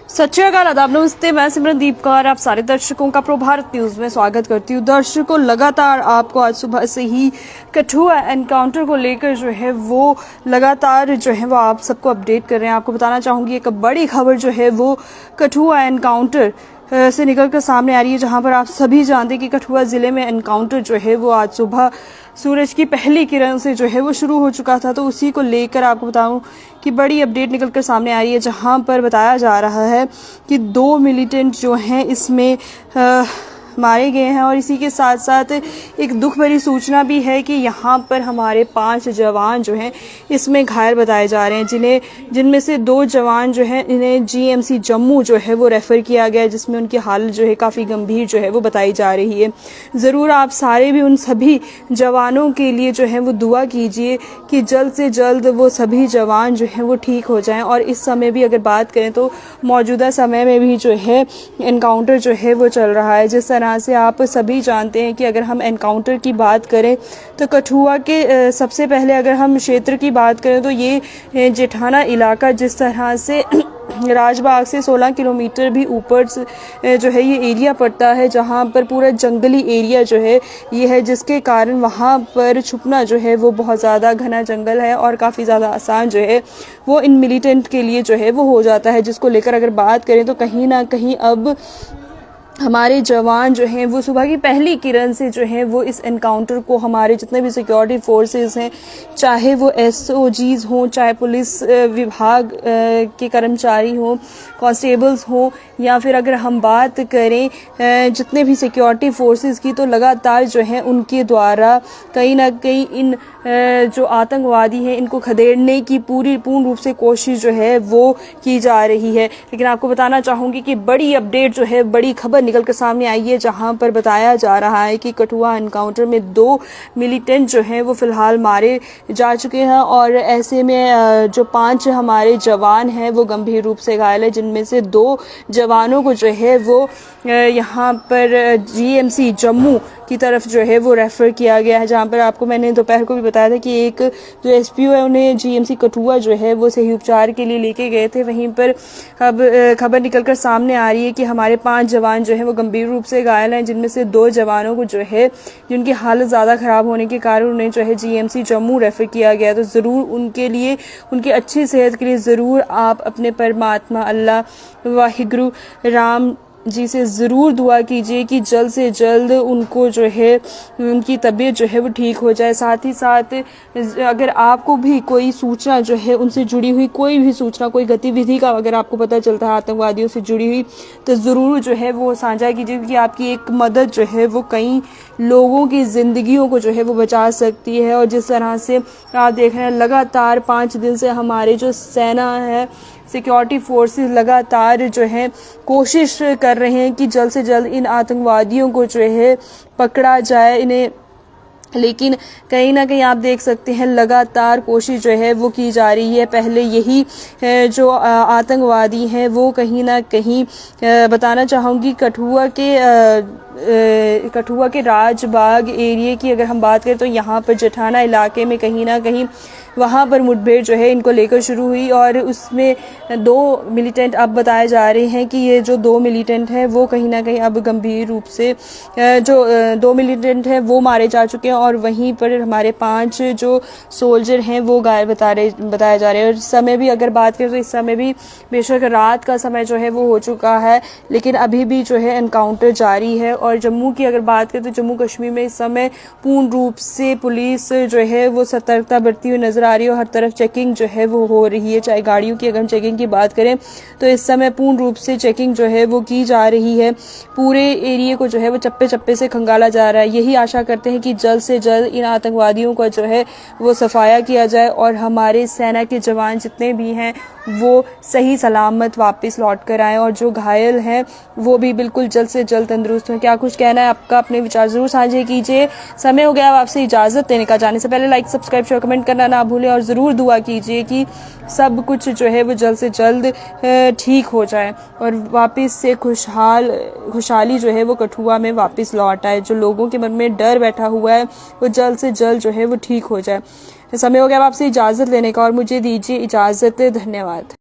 सत श्री अकाल, आदाब, नमस्ते। मैं सिमरनदीप कौर आप सारे दर्शकों का प्रभारत न्यूज में स्वागत करती हूँ। दर्शकों, लगातार आपको आज सुबह से ही कठुआ एनकाउंटर को लेकर जो है वो लगातार जो है वो आप सबको अपडेट कर रहे हैं। आपको बताना चाहूंगी एक बड़ी खबर जो है वो कठुआ एनकाउंटर से निकलकर सामने आ रही है, जहां पर आप सभी जानते हैं कि कठुआ जिले में एनकाउंटर जो है वो आज सुबह सूरज की पहली किरण से जो है वो शुरू हो चुका था। तो उसी को लेकर आपको बताऊं कि बड़ी अपडेट निकलकर सामने आ रही है, जहां पर बताया जा रहा है कि 2 मिलिटेंट जो हैं इसमें मारे गए हैं। और इसी के साथ साथ एक दुख भरी सूचना भी है कि यहाँ पर हमारे 5 जवान जो हैं इसमें घायल बताए जा रहे हैं, जिनमें से 2 जवान जो हैं इन्हें जीएमसी जम्मू जो है वो रेफर किया गया है, जिसमें उनकी हालत जो है काफ़ी गंभीर जो है वो बताई जा रही है। ज़रूर आप सारे भी उन सभी जवानों के लिए जो है वो दुआ कीजिए कि जल्द से जल्द वो सभी जवान जो हैं वो ठीक हो जाएं। और इस समय भी अगर बात करें तो मौजूदा समय में भी जो है एनकाउंटर जो है वो चल रहा है। जिस तरह से आप सभी जानते हैं कि अगर हम एनकाउंटर की बात करें तो कठुआ के सबसे पहले अगर हम क्षेत्र की बात करें तो ये जेठाना इलाका जिस तरह से राजबाग से 16 किलोमीटर भी ऊपर जो है ये एरिया पड़ता है, जहां पर पूरा जंगली एरिया जो है ये है, जिसके कारण वहां पर छुपना जो है वो बहुत ज़्यादा घना जंगल है और काफ़ी ज़्यादा आसान जो है वो इन मिलिटेंट के लिए जो है वो हो जाता है। जिसको लेकर अगर बात करें तो कहीं ना कहीं अब हमारे जवान जो हैं वो सुबह की पहली किरण से जो है वो इस एनकाउंटर को, हमारे जितने भी सिक्योरिटी फोर्सेस हैं, चाहे वो एसओजीज हों, चाहे पुलिस विभाग के कर्मचारी हों, कांस्टेबल्स हों, या फिर अगर हम बात करें जितने भी सिक्योरिटी फोर्सेस की, तो लगातार जो है उनके द्वारा कहीं ना कहीं इन जो आतंकवादी हैं इनको खदेड़ने की पूर्ण रूप से कोशिश जो है वो की जा रही है। लेकिन आपको बताना चाहूँगी कि बड़ी अपडेट जो है, बड़ी खबर निकलकर सामने आई है, जहां पर बताया जा रहा है कि कठुआ एनकाउंटर में 2 मिलिटेंट जो हैं वो फिलहाल मारे जा चुके हैं। और ऐसे में जो 5 हमारे जवान हैं वो गंभीर रूप से घायल है, जिनमें से 2 जवानों को जो है वो यहाँ पर जीएमसी जम्मू की तरफ जो है वो रेफर किया गया है। जहाँ पर आपको मैंने दोपहर को भी बताया था कि एक जो एसपीओ है उन्हें जीएमसी कठुआ जो है वो सही उपचार के लिए लेके गए थे। वहीं पर अब खबर निकलकर सामने आ रही है कि हमारे 5 जवान जो है वो गंभीर रूप से घायल हैं, जिनमें से 2 जवानों को जो है जिनकी हालत ज़्यादा ख़राब होने के कारण उन्हें जो है जीएमसी जम्मू रेफर किया गया। तो ज़रूर उनके लिए, उनकी अच्छी सेहत के लिए ज़रूर आप अपने परमात्मा अल्लाह वाहिगुरु राम जी से ज़रूर दुआ कीजिए कि जल्द से जल्द उनको जो है उनकी तबीयत जो है वो ठीक हो जाए। साथ ही साथ अगर आपको भी कोई सूचना जो है उनसे जुड़ी हुई, कोई भी सूचना, कोई गतिविधि का अगर आपको पता चलता है आतंकवादियों से जुड़ी हुई, तो ज़रूर जो है वो साझा कीजिए, क्योंकि आपकी एक मदद जो है वो कई लोगों की ज़िंदगियों को जो है वो बचा सकती है। और जिस तरह से आप देख रहे हैं लगातार 5 दिन से हमारे जो सेना है, सिक्योरिटी फोर्सेस लगातार जो है कोशिश कर रहे हैं कि जल्द से जल्द इन आतंकवादियों को जो है पकड़ा जाए इन्हें। लेकिन कहीं ना कहीं आप देख सकते हैं लगातार कोशिश जो है वो की जा रही है। पहले यही जो आतंकवादी हैं वो कहीं ना कहीं बताना चाहूँगी कठुआ के राजबाग एरिया की अगर हम बात करें तो यहाँ पर जेठाना इलाके में कहीं ना कहीं वहाँ पर मुठभेड़ जो है इनको लेकर शुरू हुई। और उसमें 2 मिलिटेंट अब बताए जा रहे हैं कि ये जो 2 मिलिटेंट हैं वो कहीं ना कहीं अब गंभीर रूप से जो 2 मिलिटेंट हैं वो मारे जा चुके हैं। और वहीं पर हमारे 5 जो सोल्जर हैं वो घायल बताए जा रहे हैं। और इस समय भी अगर बात करें तो इस समय भी बेशक रात का समय जो है वो हो चुका है, लेकिन अभी भी जो है एनकाउंटर जारी है। और जम्मू की अगर बात करें तो जम्मू कश्मीर में इस समय पूर्ण रूप से पुलिस जो है वो सतर्कता बरती हुई नजर आ रही है और हर तरफ चेकिंग जो है वो हो रही है। चाहे गाड़ियों की अगर हम चेकिंग की बात करें तो इस समय पूर्ण रूप से चेकिंग जो है वो की जा रही है। पूरे एरिया को जो है वो चप्पे चप्पे से खंगाला जा रहा है। यही आशा करते हैं कि जल्द से जल्द इन आतंकवादियों का जो है वो सफाया किया जाए और हमारे सेना के जवान जितने भी हैं वो सही सलामत वापस लौट कर आएँ, और जो घायल हैं वो भी बिल्कुल जल्द से जल्द तंदुरुस्त हों। क्या कुछ कहना है आपका, अपने विचार जरूर साझे कीजिए। समय हो गया आपसे इजाज़त लेने का। जाने से पहले लाइक, सब्सक्राइब, शेयर, कमेंट करना ना भूलें और ज़रूर दुआ कीजिए कि सब कुछ जो है वो जल्द से जल्द ठीक हो जाए और वापस से खुशहाली जो है वो कठुआ में वापस लौट आए। जो लोगों के मन में डर बैठा हुआ है वो जल्द से जल्द जो है वो ठीक हो जाए। समय हो गया आपसे इजाज़त लेने का और मुझे दीजिए इजाज़त। धन्यवाद।